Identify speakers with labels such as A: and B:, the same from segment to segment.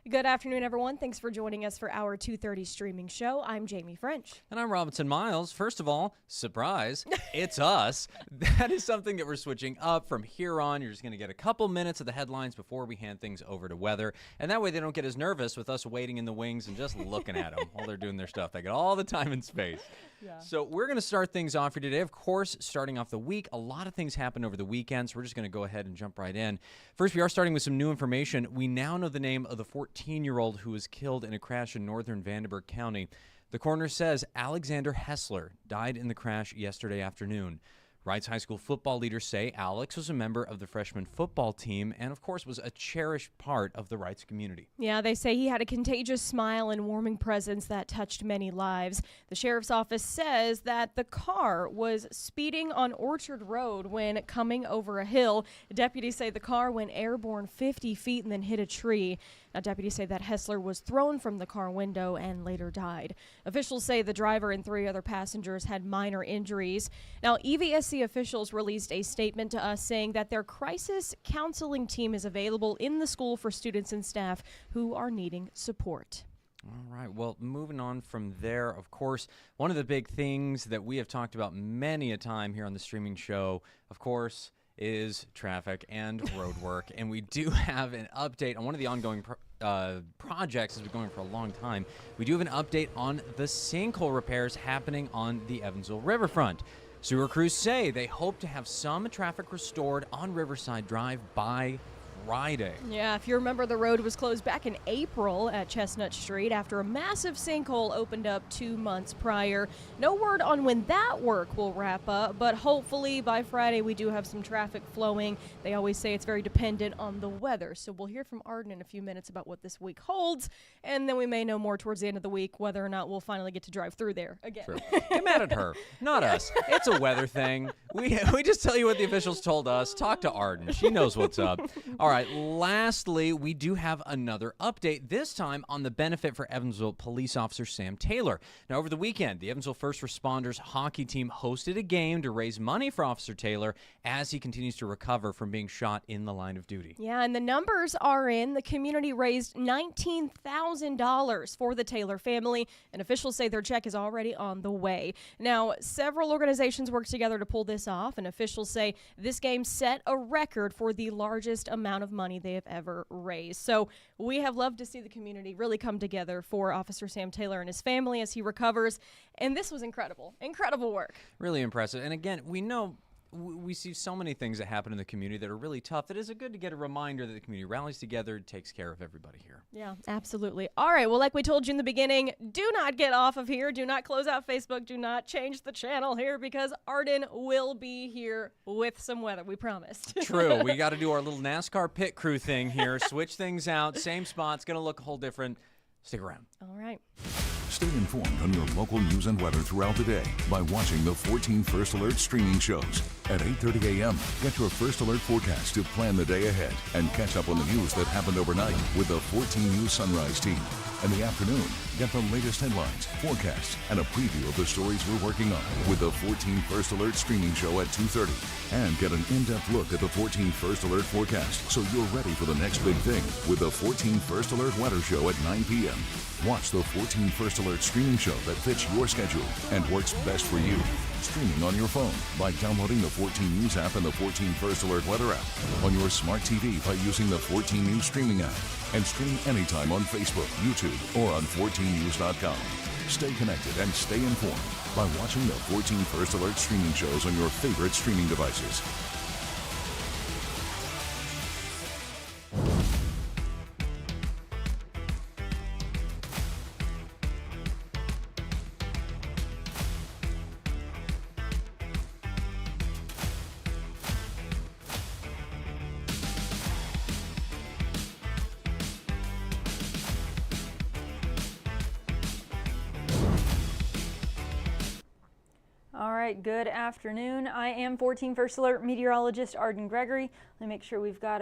A: Good afternoon, everyone. Thanks for joining us for our 2:30 streaming show. I'm Jamie French.
B: And I'm Robinson Miles. First of all, surprise, it's us. That is something that we're switching up from here on. You're just going to get a couple minutes of the headlines before we hand things over to weather. And that way they don't get as nervous with us waiting in the wings and just looking at them while they're doing their stuff. They get all the time and space. Yeah. So we're going to start things off here today. Of course, starting off the week, a lot of things happened over the weekend, so we're just going to go ahead and jump right in. First, we are starting with some new information. We now know the name of the 14-year-old who was killed in a crash in northern Vanderburgh County. The coroner says Alexander Hessler died in the crash yesterday afternoon. Wrights High School football leaders say Alex was a member of the freshman football team and, of course, was a cherished part of the Wrights community.
A: Yeah, they say he had a contagious smile and warming presence that touched many lives. The sheriff's office says that the car was speeding on Orchard Road when coming over a hill. Deputies say the car went airborne 50 feet and then hit a tree. Now, deputies say that Hessler was thrown from the car window and later died. Officials say the driver and 3 other passengers had minor injuries. Now, EVSC officials released a statement to us saying that their crisis counseling team is available in the school for students and staff who are needing support.
B: All right. Well, moving on from there, of course, one of the big things that we have talked about many a time here on the streaming show, of course, is traffic and road work. And we do have an update on one of the ongoing projects that's been going for a long time. We do have an update on the sinkhole repairs happening on the Evansville riverfront. Sewer crews say they hope to have some traffic restored on Riverside Drive by Friday.
A: Yeah, if you remember, the road was closed back in April at Chestnut Street after a massive sinkhole opened up 2 months prior. No word on when that work will wrap up, but hopefully by Friday we do have some traffic flowing. They always say it's very dependent on the weather, so we'll hear from Arden in a few minutes about what this week holds, and then we may know more towards the end of the week whether or not we'll finally get to drive through there again.
B: True. Get mad at her, not us. It's a weather thing. We just tell you what the officials told us. Talk to Arden. She knows what's up. All right, lastly, we do have another update, this time on the benefit for Evansville police officer Sam Taylor. Now, over the weekend, the Evansville First Responders hockey team hosted a game to raise money for Officer Taylor as he continues to recover from being shot in the line of duty.
A: Yeah, and the numbers are in. The community raised $19,000 for the Taylor family, and officials say their check is already on the way. Now, several organizations worked together to pull this off, and officials say this game set a record for the largest amount of money they have ever raised. So we have loved to see the community really come together for Officer Sam Taylor and his family as he recovers, and this was incredible. Incredible work.
B: Really impressive. And again, we know we see so many things that happen in the community that are really tough. It is good to get a reminder that the community rallies together, takes care of everybody here.
A: Yeah, absolutely. All right, well, like we told you in the beginning, do not get off of here. Do not close out Facebook. Do not change the channel here because Arden will be here with some weather, we promised.
B: True. We got to do our little NASCAR pit crew thing here. Switch things out. Same spot. It's going to look a whole different. Stick around.
A: All right.
C: Stay informed on your local news and weather throughout the day by watching the 14 First Alert streaming shows. At 8:30 a.m., get your First Alert forecast to plan the day ahead and catch up on the news that happened overnight with the 14 News Sunrise team. In the afternoon, get the latest headlines, forecasts, and a preview of the stories we're working on with the 14 First Alert streaming show at 2:30. And get an in-depth look at the 14 First Alert forecast so you're ready for the next big thing with the 14 First Alert weather show at 9 p.m. Watch the 14 First Alert streaming show that fits your schedule and works best for you. Streaming on your phone by downloading the 14 News app and the 14 First Alert weather app. On your smart TV by using the 14 News streaming app. And stream anytime on Facebook, YouTube, or on 14news.com. Stay connected and stay informed by watching the 14 First Alert streaming shows on your favorite streaming devices.
D: All right, good afternoon. I am 14 First Alert meteorologist Arden Gregory. Let me make sure we've got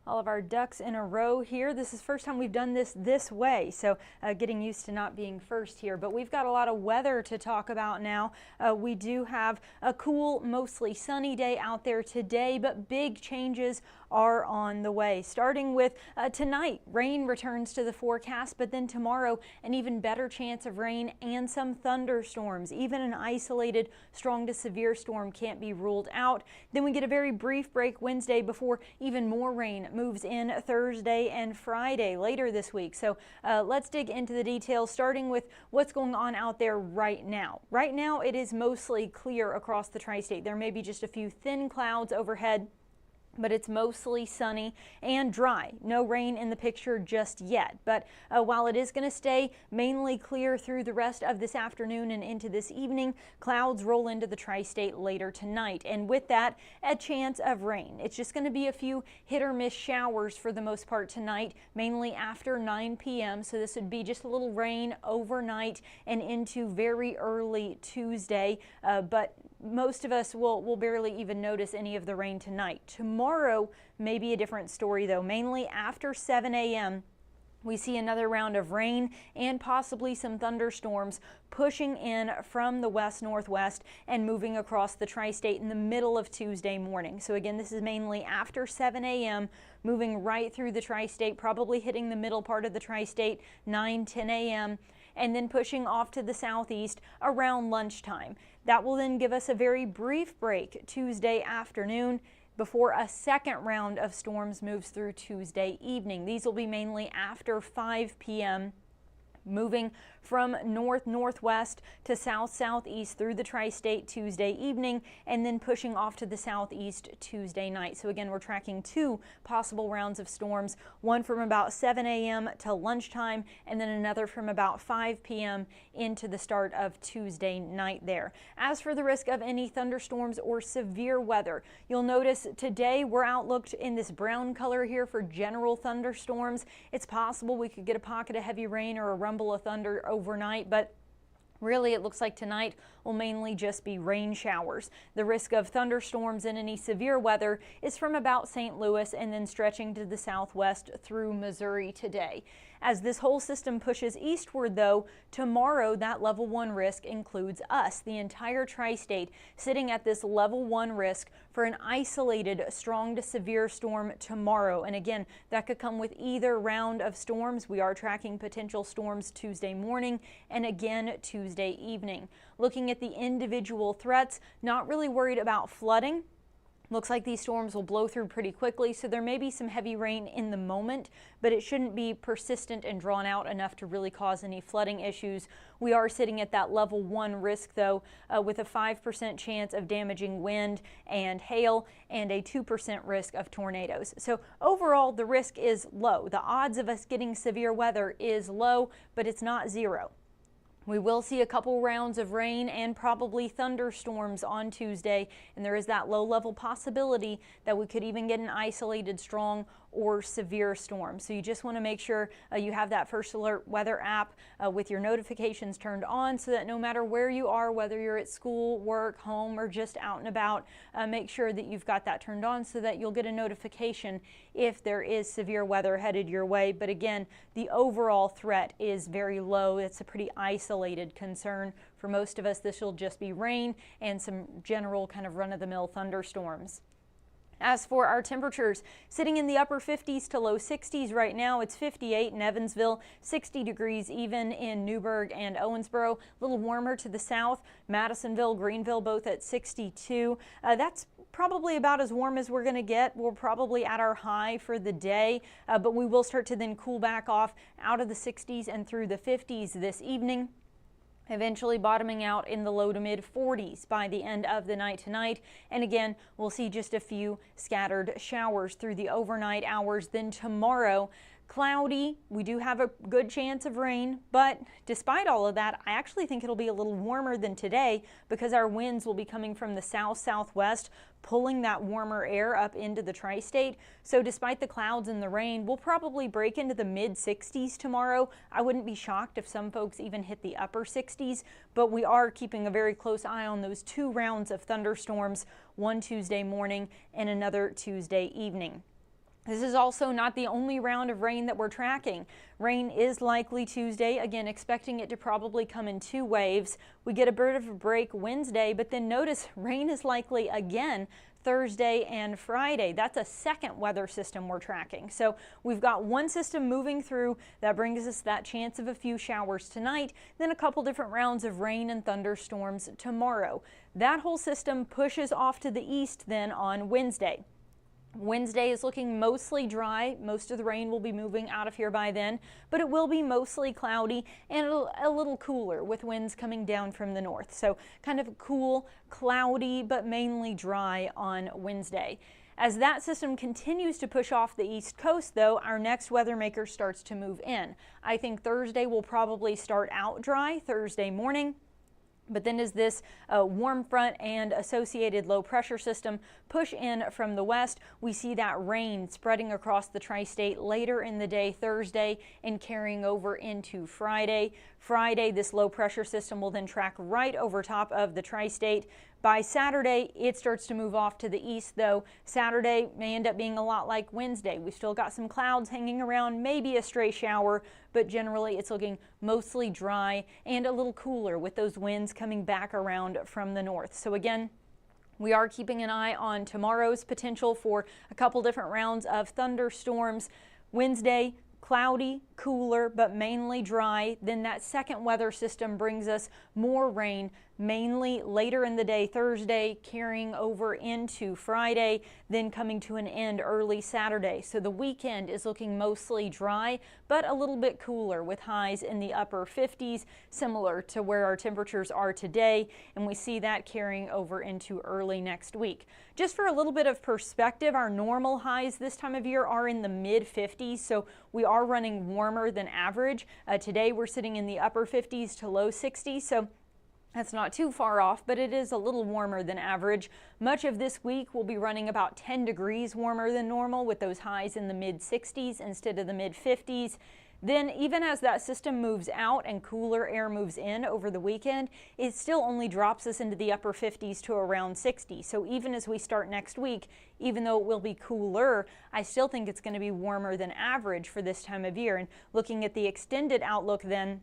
D: all of our ducks in a row here. This is the first time we've done this way, so getting used to not being first here. But we've got a lot of weather to talk about now. We do have a cool, mostly sunny day out there today, but big changes are on the way. Starting with tonight, rain returns to the forecast, but then tomorrow an even better chance of rain and some thunderstorms. Even an isolated strong to severe storm can't be ruled out. Then we get a very brief break Wednesday before even more rain moves in Thursday and Friday later this week. So let's dig into the details, starting with what's going on out there right now. Right now it is mostly clear across the tri-state. There may be just a few thin clouds overhead, but it's mostly sunny and dry. No rain in the picture just yet. But while it is going to stay mainly clear through the rest of this afternoon and into this evening, clouds roll into the tri-state later tonight. And with that, a chance of rain. It's just going to be a few hit or miss showers for the most part tonight, mainly after 9 p.m. So this would be just a little rain overnight and into very early Tuesday. But most of us will barely even notice any of the rain tonight. Tomorrow may be a different story though. Mainly after 7 a.m. we see another round of rain and possibly some thunderstorms pushing in from the west-northwest and moving across the tri-state in the middle of Tuesday morning. So again, this is mainly after 7 a.m. moving right through the tri-state, probably hitting the middle part of the tri-state 9-10 a.m. and then pushing off to the southeast around lunchtime. That will then give us a very brief break Tuesday afternoon before a second round of storms moves through Tuesday evening. These will be mainly after 5 p.m. moving from north-northwest to south-southeast through the tri-state Tuesday evening and then pushing off to the southeast Tuesday night. So again, we're tracking two possible rounds of storms, one from about 7 a.m. to lunchtime and then another from about 5 p.m. into the start of Tuesday night there. As for the risk of any thunderstorms or severe weather, you'll notice today we're outlooked in this brown color here for general thunderstorms. It's possible we could get a pocket of heavy rain or a rumble of thunder overnight, but really it looks like tonight will mainly just be rain showers. The risk of thunderstorms and any severe weather is from about St. Louis and then stretching to the southwest through Missouri today. As this whole system pushes eastward though, tomorrow that level 1 risk includes us, the entire tri-state, sitting at this level 1 risk for an isolated strong to severe storm tomorrow. And again, that could come with either round of storms. We are tracking potential storms Tuesday morning and again Tuesday evening. Looking at the individual threats, not really worried about flooding. Looks like these storms will blow through pretty quickly, so there may be some heavy rain in the moment, but it shouldn't be persistent and drawn out enough to really cause any flooding issues. We are sitting at that level 1 risk though, with a 5% chance of damaging wind and hail and a 2% risk of tornadoes. So overall, the risk is low. The odds of us getting severe weather is low, but it's not zero. We will see a couple rounds of rain and probably thunderstorms on Tuesday, and there is that low-level possibility that we could even get an isolated strong or severe storm. So you just want to make sure you have that First Alert weather app with your notifications turned on so that no matter where you are, whether you're at school, work, home, or just out and about, make sure that you've got that turned on so that you'll get a notification if there is severe weather headed your way. But again, the overall threat is very low. It's a pretty isolated concern. For most of us, this will just be rain and some general kind of run-of-the-mill thunderstorms. As for our temperatures, sitting in the upper 50s to low 60s right now. It's 58 in Evansville, 60 degrees even in Newburgh and Owensboro. A little warmer to the south. Madisonville, Greenville, both at 62. That's probably about as warm as we're going to get. We're probably at our high for the day, but we will start to then cool back off out of the 60s and through the 50s this evening, eventually bottoming out in the low to mid 40s by the end of the night tonight. And again, we'll see just a few scattered showers through the overnight hours. Then tomorrow, cloudy. We do have a good chance of rain, but despite all of that, I actually think it'll be a little warmer than today because our winds will be coming from the south-southwest, pulling that warmer air up into the tri-state. So despite the clouds and the rain, we'll probably break into the mid-60s tomorrow. I wouldn't be shocked if some folks even hit the upper 60s, but we are keeping a very close eye on those two rounds of thunderstorms, one Tuesday morning and another Tuesday evening. This is also not the only round of rain that we're tracking. Rain is likely Tuesday, again expecting it to probably come in 2 waves. We get a bit of a break Wednesday, but then notice rain is likely again Thursday and Friday. That's a second weather system we're tracking. So we've got one system moving through that brings us that chance of a few showers tonight, then a couple different rounds of rain and thunderstorms tomorrow. That whole system pushes off to the east then on Wednesday. Wednesday is looking mostly dry. Most of the rain will be moving out of here by then, but it will be mostly cloudy and a little cooler with winds coming down from the north. So kind of cool, cloudy, but mainly dry on Wednesday. As that system continues to push off the east coast, though, our next weather maker starts to move in. I think Thursday will probably start out dry Thursday morning. But then as this warm front and associated low pressure system push in from the west, we see that rain spreading across the tri-state later in the day Thursday and carrying over into Friday. Friday, this low pressure system will then track right over top of the tri-state. By Saturday, it starts to move off to the east, though. Saturday may end up being a lot like Wednesday. We've still got some clouds hanging around, maybe a stray shower, but generally it's looking mostly dry and a little cooler with those winds coming back around from the north. So again, we are keeping an eye on tomorrow's potential for a couple different rounds of thunderstorms. Wednesday, cloudy, cooler, but mainly dry. Then that second weather system brings us more rain, mainly later in the day Thursday, carrying over into Friday, then coming to an end early Saturday. So the weekend is looking mostly dry, but a little bit cooler with highs in the upper 50s, similar to where our temperatures are today. And we see that carrying over into early next week. Just for a little bit of perspective, our normal highs this time of year are in the mid 50s. So we are running warmer than average. Today we're sitting in the upper 50s to low 60s. So that's not too far off, but it is a little warmer than average. Much of this week will be running about 10 degrees warmer than normal with those highs in the mid 60s instead of the mid 50s. Then even as that system moves out and cooler air moves in over the weekend, it still only drops us into the upper 50s to around 60. So even as we start next week, even though it will be cooler, I still think it's going to be warmer than average for this time of year. And looking at the extended outlook then,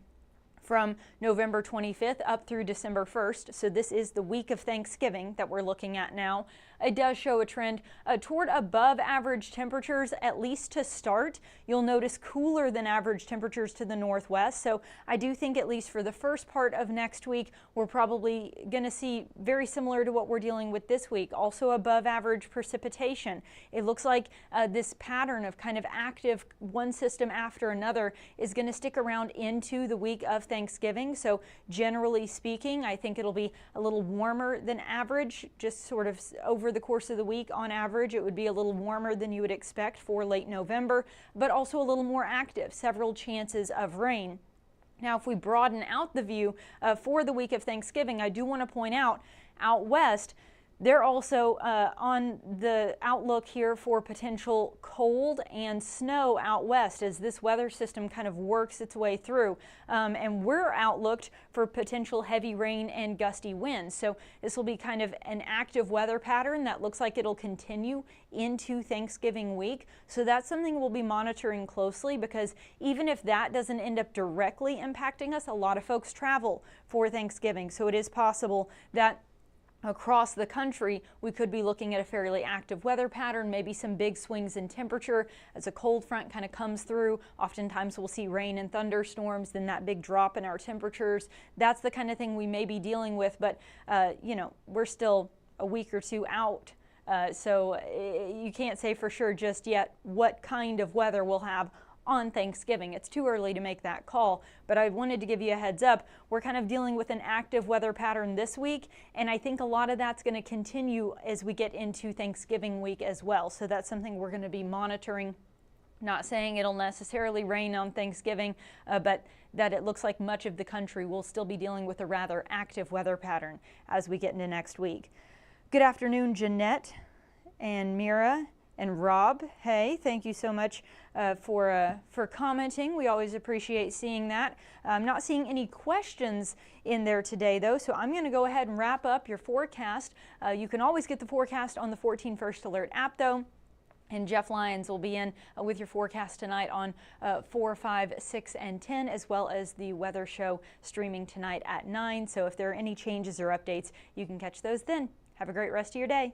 D: from November 25th up through December 1st. So this is the week of Thanksgiving that we're looking at now. It does show a trend toward above average temperatures, at least to start. You'll notice cooler than average temperatures to the northwest. So I do think at least for the first part of next week, we're probably going to see very similar to what we're dealing with this week. Also above average precipitation. It looks like this pattern of kind of active one system after another is going to stick around into the week of Thanksgiving. So generally speaking, I think it'll be a little warmer than average, just sort of over the course of the week. On average, it would be a little warmer than you would expect for late November, but also a little more active, several chances of rain. Now, if we broaden out the view for the week of Thanksgiving, I do want to point out west, they're also on the outlook here for potential cold and snow out west as this weather system kind of works its way through. And we're outlooked for potential heavy rain and gusty winds. So this will be kind of an active weather pattern that looks like it'll continue into Thanksgiving week. So that's something we'll be monitoring closely, because even if that doesn't end up directly impacting us, a lot of folks travel for Thanksgiving. So it is possible that across the country, we could be looking at a fairly active weather pattern, maybe some big swings in temperature as a cold front kind of comes through. Oftentimes we'll see rain and thunderstorms, then that big drop in our temperatures. That's the kind of thing we may be dealing with, but you know, we're still a week or two out. So you can't say for sure just yet what kind of weather we'll have on Thanksgiving. It's too early to make that call, but I wanted to give you a heads up. We're kind of dealing with an active weather pattern this week, and I think a lot of that's going to continue as we get into Thanksgiving week as well. So that's something we're going to be monitoring. Not saying it'll necessarily rain on Thanksgiving, but that it looks like much of the country will still be dealing with a rather active weather pattern as we get into next week. Good afternoon, Jeanette and Mira and Rob. Hey, thank you so much for commenting. We always appreciate seeing that. I'm not seeing any questions in there today, though, so I'm going to go ahead and wrap up your forecast. You can always get the forecast on the 14 First Alert app, though. And Jeff Lyons will be in with your forecast tonight on 4, 5, 6, and 10, as well as the weather show streaming tonight at 9. So if there are any changes or updates, you can catch those then. Have a great rest of your day.